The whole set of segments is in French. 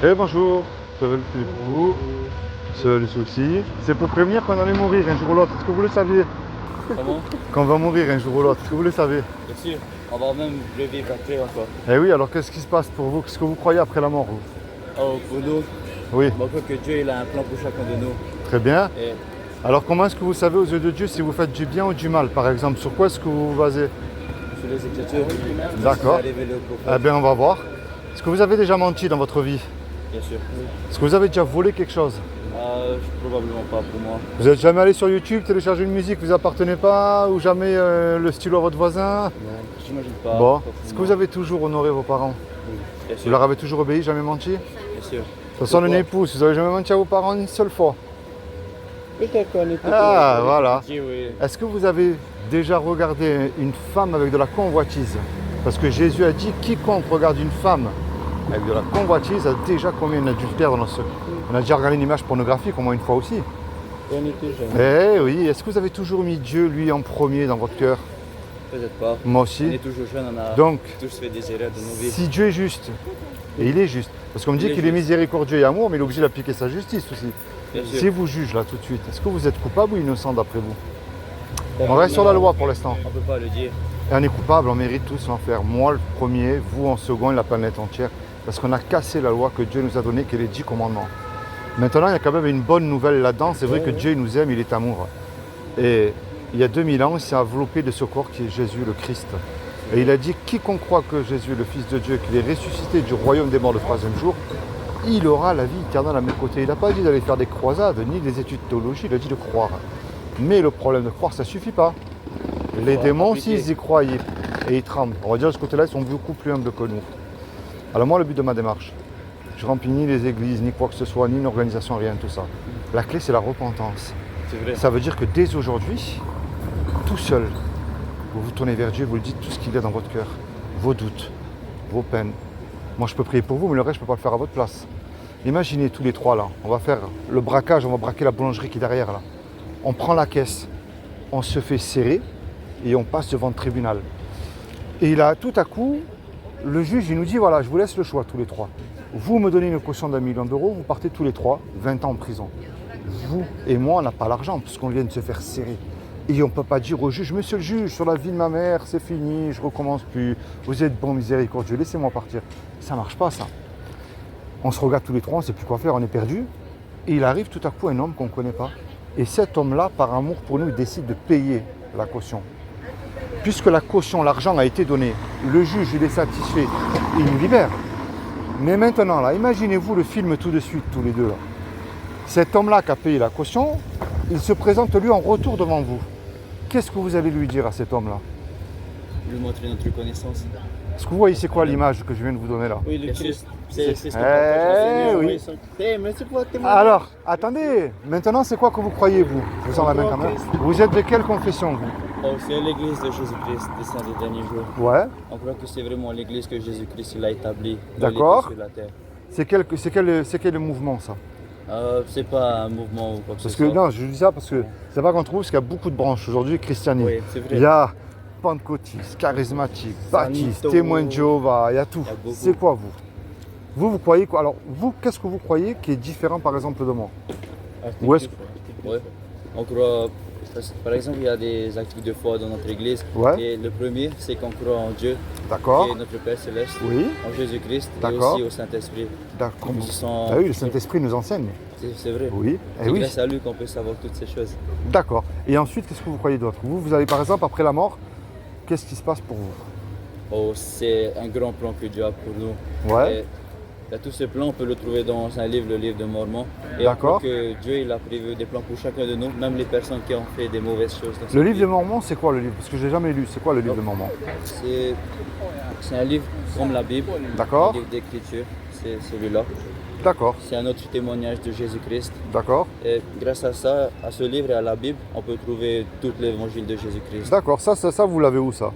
Eh bonjour, ça va le Philippe, c'est le souci. C'est pour prévenir qu'on allait mourir un jour ou l'autre. Est-ce que vous le savez? Comment? Qu'on va mourir un jour ou l'autre. Est-ce que vous le savez? Bien sûr, on va même le vivre après encore. Eh oui, alors qu'est-ce qui se passe pour vous? Qu'est-ce que vous croyez après la mort, vous? Oh, pour nous, Oui, on croit que Dieu il a un plan pour chacun de nous. très bien. Et Alors comment est-ce que vous savez aux yeux de Dieu si vous faites du bien ou du mal, par exemple? Sur quoi est-ce que vous vous basez? sur les Écritures, D'accord. c'est révélé au Eh prophète. bien, on va voir. Est-ce que vous avez déjà menti dans votre vie? Bien sûr. Est-ce que vous avez déjà volé quelque chose? Probablement pas pour moi. Vous n'êtes jamais allé sur YouTube télécharger une musique qui vous appartenait pas? Ou jamais le stylo à votre voisin? Non, j'imagine pas. Bon. Pas pour Est-ce que moi. vous avez toujours honoré vos parents? Bien Vous sûr. leur avez toujours obéi, jamais menti? De Bien sûr. toute façon, le nez pousse, vous avez jamais menti à vos parents une seule fois. Peut-être qu'on est Ah, voilà. Oui. Est-ce que vous avez déjà regardé une femme avec de la convoitise? Parce que Jésus a dit, quiconque regarde une femme avec de la convoitise a déjà commis un adultère dans ce... On a déjà regardé une image pornographique au moins une fois aussi. On était jeunes. Eh oui, est-ce que vous avez toujours mis Dieu, lui, en premier dans votre cœur? Peut-être pas. Moi On aussi. est toujours jeunes, on a Donc, tous fait des erreurs de nos vies. si Dieu est juste, et il est juste, parce qu'on me dit Il est qu'il est juste. miséricordieux et amour, mais il est obligé d'appliquer sa justice aussi. Bien sûr. Si vous juge là tout de suite, est-ce que vous êtes coupable ou innocent d'après vous? On reste sur la loi pour l'instant. On peut pas le dire. Et on est coupable, on mérite tous l'enfer. Moi le premier, vous en second et la planète entière. Parce qu'on a cassé la loi que Dieu nous a donnée, qui est les 10 commandements. Maintenant, il y a quand même une bonne nouvelle là-dedans. C'est vrai que Dieu il nous aime, il est amour. Et il y a 2000 ans, il s'est enveloppé de ce corps qui est Jésus le Christ. Et il a dit, quiconque croit que Jésus est le Fils de Dieu, qu'il est ressuscité du royaume des morts le troisième jour, il aura la vie éternelle à mes côtés. Il n'a pas dit d'aller faire des croisades, ni des études de théologie, il a dit de croire. Mais le problème de croire, ça ne suffit pas. Les démons, s'ils y croient et ils tremblent, on va dire de ce côté-là, ils sont beaucoup plus humbles que nous. Alors moi, le but de ma démarche, je remplis ni les églises, ni quoi que ce soit, ni une organisation, rien de tout ça. La clé, c'est la repentance. C'est vrai. Ça veut dire que dès aujourd'hui, tout seul, vous vous tournez vers Dieu, vous lui dites tout ce qu'il y a dans votre cœur, vos doutes, vos peines. Moi, je peux prier pour vous, mais le reste, je ne peux pas le faire à votre place. Imaginez tous les trois là, on va faire le braquage, on va braquer la boulangerie qui est derrière là. On prend la caisse, on se fait serrer et on passe devant le tribunal. Et là, tout à coup, le juge, il nous dit, voilà, je vous laisse le choix tous les trois. Vous me donnez une caution d'1 million d'euros, vous partez tous les trois, 20 ans en prison. Vous et moi, on n'a pas l'argent, puisqu'on vient de se faire serrer. Et on ne peut pas dire au juge, monsieur le juge, sur la vie de ma mère, c'est fini, je recommence plus. Vous êtes bon, miséricordieux, laissez-moi partir. Ça ne marche pas, ça. On se regarde tous les trois, on ne sait plus quoi faire, on est perdu. Et il arrive tout à coup un homme qu'on ne connaît pas. Et cet homme-là, par amour pour nous, il décide de payer la caution. Puisque la caution, l'argent a été donné, le juge, il est satisfait, il nous libère. Mais maintenant, là, imaginez-vous le film tout de suite, tous les deux. Là. Cet homme-là qui a payé la caution, il se présente lui en retour devant vous. Qu'est-ce que vous allez lui dire à cet homme-là? Lui montrer notre reconnaissance. Est-ce que vous voyez, c'est quoi l'image que je viens de vous donner là? Oui, le Christ. C'est ce qu'on Eh partage. oui. Mais c'est pas témoigner. Alors, attendez, maintenant c'est quoi que vous croyez vous? Je vous en la main quand même. Vous êtes de quelle confession vous? Oh, c'est l'église de Jésus-Christ des saints des derniers jours. Ouais. On croit que c'est vraiment l'église que Jésus-Christ il a établie. D'accord. Sur la terre. C'est quel mouvement ça? C'est pas un mouvement ou quoi que ce Parce que soit. non, je dis ça parce que c'est pas qu'on trouve, parce qu'il y a beaucoup de branches aujourd'hui christianisme. Oui, c'est vrai. Il y a pentecôtiste, charismatique, baptiste, Sanito. témoin de Jéhovah, il y a tout. Il y a beaucoup. C'est quoi vous? Vous croyez quoi? Alors vous, qu'est-ce que vous croyez qui est différent par exemple de moi? Où est-ce Ouais. On croit, par exemple, il y a des actes de foi dans notre église. Ouais. Et le premier, c'est qu'on croit en Dieu, D'accord. qui est notre Père Céleste, Oui. en Jésus-Christ et D'accord. aussi au Saint-Esprit. D'accord. Ils sont- Ah oui, le Saint-Esprit nous enseigne. C'est vrai. Oui. Eh C'est oui. grâce à lui qu'on peut savoir toutes ces choses. D'accord. Et ensuite, qu'est-ce que vous croyez d'autre? Vous avez par exemple, après la mort, qu'est-ce qui se passe pour vous? Oh, c'est un grand plan que Dieu a pour nous. Ouais. Et tout ce plan, on peut le trouver dans un livre, le livre de Mormon. Et D'accord. on croit que Dieu il a prévu des plans pour chacun de nous, même les personnes qui ont fait des mauvaises choses. Dans Le cette livre vie. de Mormon, c'est quoi le livre? Parce que je l'ai jamais lu. C'est quoi le livre de Mormon? C'est un livre comme la Bible, D'accord. un livre d'écriture, c'est celui-là. D'accord. C'est un autre témoignage de Jésus-Christ. D'accord. Et grâce à ça, à ce livre et à la Bible, on peut trouver tout l'évangile de Jésus-Christ. D'accord. Ça, vous l'avez où ça?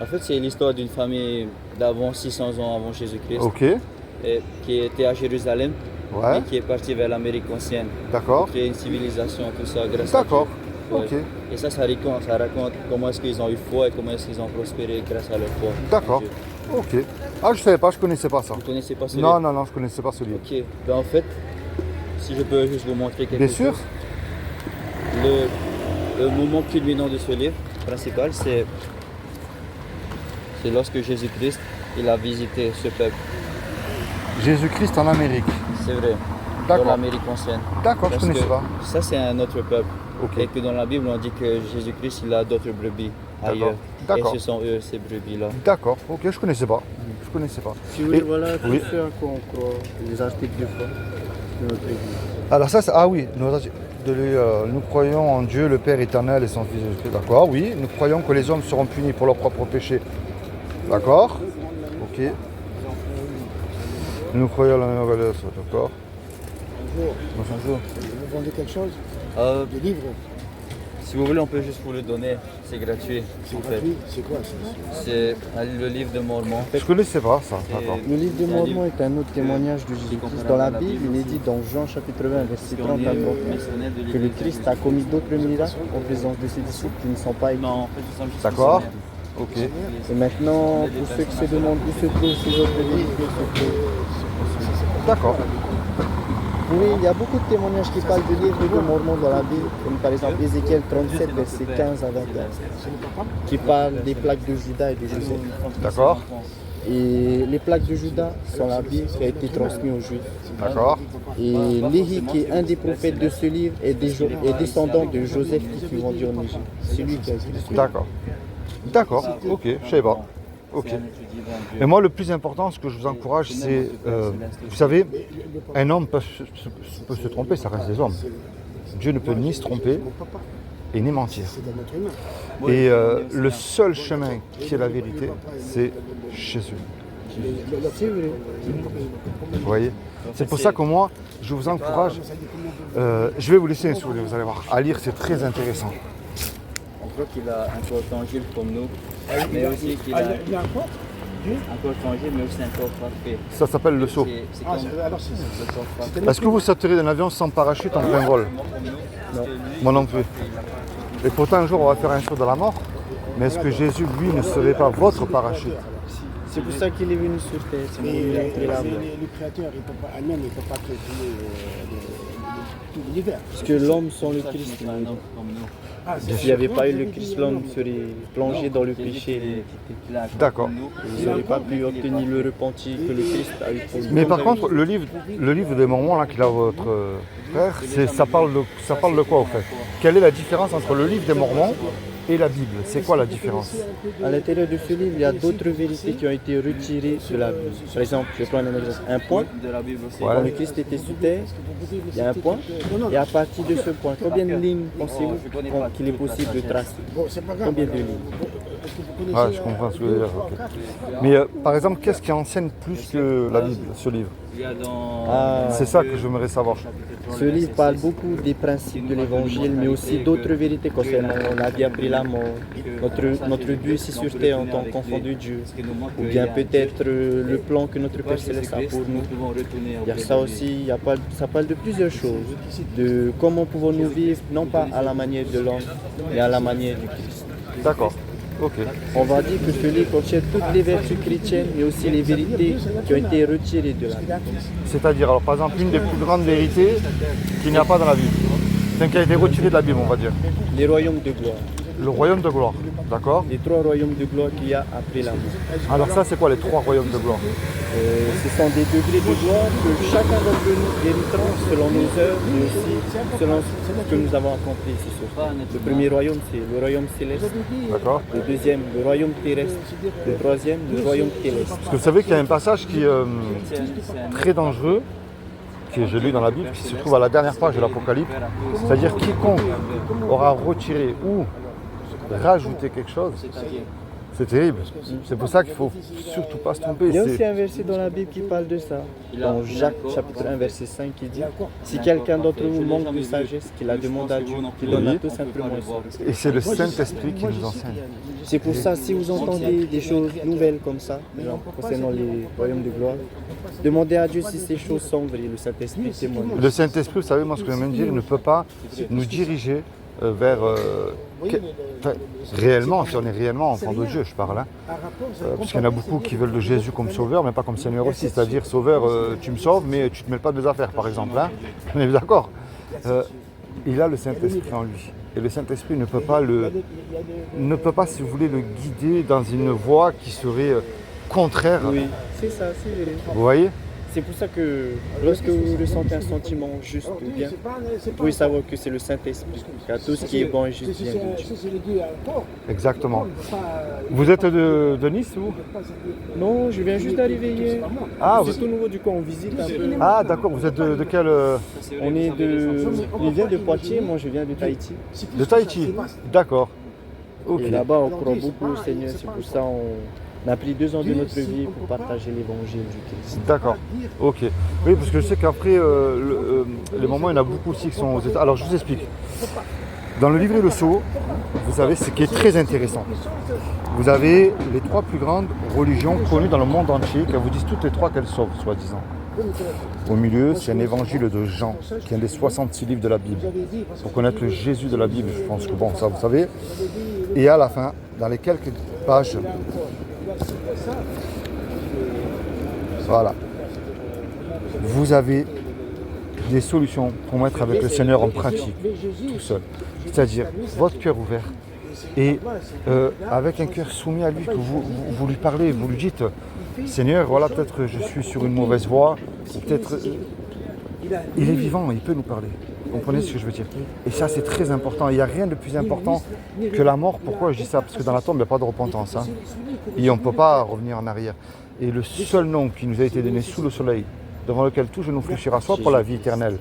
En fait, c'est l'histoire d'une famille d'avant 600 ans avant Jésus-Christ, Ok. et qui était à Jérusalem Ouais. et qui est partie vers l'Amérique ancienne. D'accord. Créer une civilisation, tout ça, grâce à D'accord. Dieu. Ouais. Ok. Et ça raconte comment est-ce qu'ils ont eu foi et comment est-ce qu'ils ont prospéré grâce à leur foi. en D'accord. Dieu. Ok. Ah, je savais pas, je connaissais pas ça. Vous connaissez pas ce Non, livre? non, non, je connaissais pas ce livre. Ok. Ben, en fait, si je peux juste vous montrer quelque Bien chose. sûr. Le moment culminant de ce livre principal, c'est lorsque Jésus-Christ il a visité ce peuple. Jésus-Christ en Amérique. C'est vrai. D'accord. Dans l'Amérique ancienne. D'accord, je Parce connaissais que pas. ça, c'est un autre peuple. Ok. Et que dans la Bible, on dit que Jésus-Christ, il a d'autres brebis ailleurs. D'accord. Et ce sont eux, ces brebis-là. D'accord, ok, je connaissais pas. Je connaissais pas. Si vous voulez, Et- voilà tout oui. ce à quoi on croit, les articles de foi de notre Église. Alors ça, ah oui, nous croyons en Dieu, le Père éternel et son Fils Jésus-Christ. D'accord, oui. Nous croyons que les hommes seront punis pour leurs propres péchés. D'accord. Ok. Nous croyons à la même révélation. D'accord. Bonjour. Vous vendez quelque chose? Euh, Des livres? si vous voulez, on peut juste vous le donner. C'est gratuit. C'est en fait. gratuit? C'est quoi ça? C'est le livre de Mormon. Je connaissais pas ça. D'accord. Le livre de Mormon est un autre témoignage de Jésus-Christ. Dans la Bible, il est dit dans Jean chapitre 20, verset 30 à 39, que le Christ a commis d'autres miracles en présence de ses disciples qui ne sont pas écrits. Non, en fait, nous sommes juste D'accord. missionnaires. Ok. Et maintenant, pour ceux qui se demandent où se trouvent ces autres livres, D'accord. oui, il y a beaucoup de témoignages qui parlent de livres de Mormon dans la Bible, comme par exemple Ézéchiel 37, verset 15 à 21, qui parle des plaques de Judas et de Joseph. D'accord. Et les plaques de Judas sont la Bible qui a été transmise aux Juifs. D'accord. Et Léhi, qui est un des prophètes de ce livre, est descendant de Joseph qui fut vendu en Égypte. C'est lui qui a écrit ce livre. D'accord. D'accord. Ok. Je savais pas. Ok. Et moi, le plus important, ce que je vous encourage, c'est, vous savez, un homme peut se tromper, ça reste des hommes. Dieu ne peut ni se tromper et ni mentir. C'est dans notre humain. Et le seul chemin qui est la vérité, c'est Jésus. C'est vrai. Vous voyez? C'est pour ça que moi, je vous encourage, je vais vous laisser un sourire, vous allez voir. À lire, c'est très intéressant. On voit qu'il a un corps tangible comme nous, mais aussi qu'il a un Il y a un quoi? corps tangible, mais aussi un corps parfait. Ça s'appelle le saut. C'est Ah, comme alors c'est ça. le corps parfait. Est-ce que vous sauterez d'un avion sans parachute en plein vol? Non. Moi non plus. Et pourtant, un jour, on va faire un saut dans la mort. Mais est-ce que Jésus, lui, ne serait pas votre parachute? C'est pour ça qu'il est venu sur terre. C'est pour Mais lui montrer la voie. le créateur, il peut pas, un homme, il ne peut pas créer tout l'univers. Parce que l'homme sans le Christ, C'est un homme comme nous. Ah, s'il n'y avait pas eu le Christ, l'homme serait plongé dans le péché. Il a un corps D'accord. comme nous. Il n'aurait pas pu obtenir le repentir que le Christ a eu pour lui. Mais par contre, le livre des Mormons là qu'il a votre frère, ça parle de quoi au fait? Quelle est la différence entre le livre des Mormons et la Bible? C'est quoi la différence? À l'intérieur de ce livre, il y a d'autres vérités qui ont été retirées de la Bible. Par exemple, je prends un exemple. Un point, De la Bible aussi. Ouais. quand le Christ était sur terre, il y a un point. Et à partir de ce point, combien de lignes pensez-vous qu'il est possible de tracer? Bon, c'est pas grave. Combien de lignes? Est-ce que vous connaissez Ouais, je comprends ce que vous voulez dire. Ok. Mais par exemple, qu'est-ce qui enseigne plus que la Bible, ce livre? Il y a dans Ah, C'est ça que j'aimerais savoir. ce livre parle beaucoup des principes de l'évangile, mais aussi d'autres vérités concernant la vie après la mort, notre but ici sur terre en tant qu'enfant de Dieu, ou bien peut-être le plan que notre Père Céleste a pour nous. Il y a ça aussi, ça parle de plusieurs choses, de comment pouvons-nous vivre, non pas à la manière de l'homme, mais à la manière du Christ. D'accord. Ok. On va dire que ce livre contient toutes les vertus chrétiennes, mais aussi les vérités qui ont été retirées de la Bible. C'est-à-dire, alors par exemple, une des plus grandes vérités qu'il n'y a pas dans la Bible, enfin, qui a été retirée de la Bible, on va dire. Les royaumes de gloire, Le royaume de gloire. D'accord? les 3 royaumes de gloire qu'il y a après la mort. Alors ça, c'est quoi les 3 royaumes de gloire? Ce sont des degrés de gloire que chacun d'entre nous hériterons selon nos œuvres, mais aussi selon ce que nous avons accompli ici sur terre. Le premier royaume, c'est le royaume céleste. D'accord? Le deuxième, le royaume terrestre. Le troisième, le royaume céleste. Parce que vous savez qu'il y a un passage qui est très dangereux, que j'ai lu dans la Bible, qui se trouve à la dernière page de l'Apocalypse. C'est-à-dire quiconque aura retiré ou rajouté quelque chose, c'est terrible. C'est pour ça qu'il faut surtout pas se tromper. Il y a aussi C'est- un verset dans la Bible qui parle de ça. Dans Jacques chapitre 1 verset 5 qui dit « Si quelqu'un d'entre vous manque de sagesse, qu'il la demande à Dieu, qu'il donne à tout simplement ça. Et c'est le Saint-Esprit qui nous enseigne. C'est pour ça, si vous entendez des choses nouvelles comme ça, genre, concernant les royaumes de gloire, demandez à Dieu si ces choses sont vraies. Le Saint-Esprit témoigne. Le Saint-Esprit, vous savez, moi ce que j'aime dire, il ne peut pas nous diriger vers... Oui, que- mais enfin, c'est réellement, pas si on est réellement enfant de Dieu, je parle. Hein. un rapport, c'est Parce qu'il y en a beaucoup qui veulent de Jésus comme sauveur, mais pas comme Seigneur aussi. C'est-à-dire, sauveur, tu me sauves, mais tu ne te mêles pas de mes affaires, par exemple. Hein. On est d'accord. Il a le Saint-Esprit en lui. Et le Saint-Esprit ne peut pas, si vous voulez, le guider dans une voie qui serait contraire. Oui, c'est ça, c'est vrai. Vous voyez? C'est pour ça que lorsque vous ressentez un sentiment juste ou bien, vous pouvez savoir que c'est le Saint-Esprit. Car tout ce qui est bon et juste vient de Dieu. c'est le Dieu à corps. Exactement. Il peut pas- Vous êtes de Nice, vous? Non, je viens juste d'arriver hier. Ah, C'est vous- tout nouveau, du coup on visite un peu. Ah, d'accord. Vous êtes de quel... On est de... Il vient de Poitiers, moi je viens de Tahiti. De Tahiti? D'accord. Ok. Et là-bas on croit beaucoup au Seigneur, c'est pour ça on a pris 2 ans de notre vie pour partager l'évangile du Christ. D'accord, ok. Oui, parce que je sais qu'après, les moments, il y en a beaucoup aussi qui sont aux États. Alors, je vous explique. Dans le livre et le sceau, vous savez, ce qui est très intéressant. Vous avez les 3 plus grandes religions connues dans le monde entier, qu'elles vous disent toutes les 3 qu'elles sauvent, soi-disant. Au milieu, c'est un évangile de Jean, qui est un des 66 livres de la Bible. Pour connaître le Jésus de la Bible, je pense que bon, ça vous savez. Et à la fin, dans les quelques pages, voilà, vous avez des solutions pour mettre avec le Seigneur en pratique, tout seul. C'est-à-dire, votre cœur ouvert et avec un cœur soumis à lui, que vous lui parlez, vous lui dites, Seigneur, voilà, peut-être je suis sur une mauvaise voie, ou peut-être il est vivant, il peut nous parler. Vous comprenez ce que je veux dire? Et ça, c'est très important. Il n'y a rien de plus important que la mort. Pourquoi je dis ça? Parce que dans la tombe, il n'y a pas de repentance. Hein. Et on ne peut pas revenir en arrière. Et le seul nom qui nous a été donné sous le soleil, devant lequel tout genou fléchira, soit pour la vie éternelle.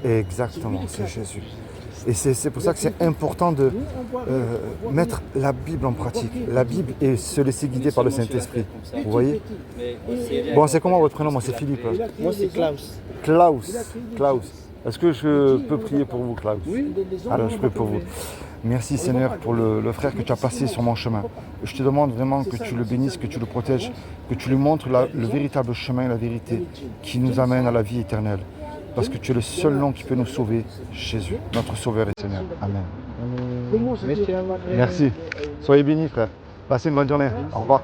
Exactement, c'est Jésus. Et c'est pour ça que c'est important de mettre la Bible en pratique. La Bible et se laisser guider par le Saint-Esprit. Vous voyez? Bon, c'est comment votre prénom? Moi, c'est Philippe. Moi c'est Klaus. Klaus. Est-ce que je peux prier pour vous, Klaus? Oui. Alors, je prie pour vous. Merci, Seigneur, pour le frère que tu as placé sur mon chemin. Je te demande vraiment que tu le bénisses, que tu le protèges, que tu lui montres le véritable chemin, la vérité qui nous amène à la vie éternelle. Parce que tu es le seul nom qui peut nous sauver, Jésus, notre Sauveur et Seigneur. Amen. Merci. Soyez bénis, frère. Passez une bonne journée. Au revoir.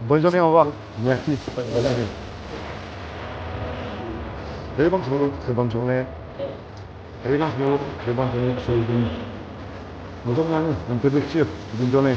Bonne journée, au revoir. Merci. Très bonne journée. Très bonne journée. Très bonne journée. Soyez bénis. Bonne journée. Un peu de lecture. Bonne journée.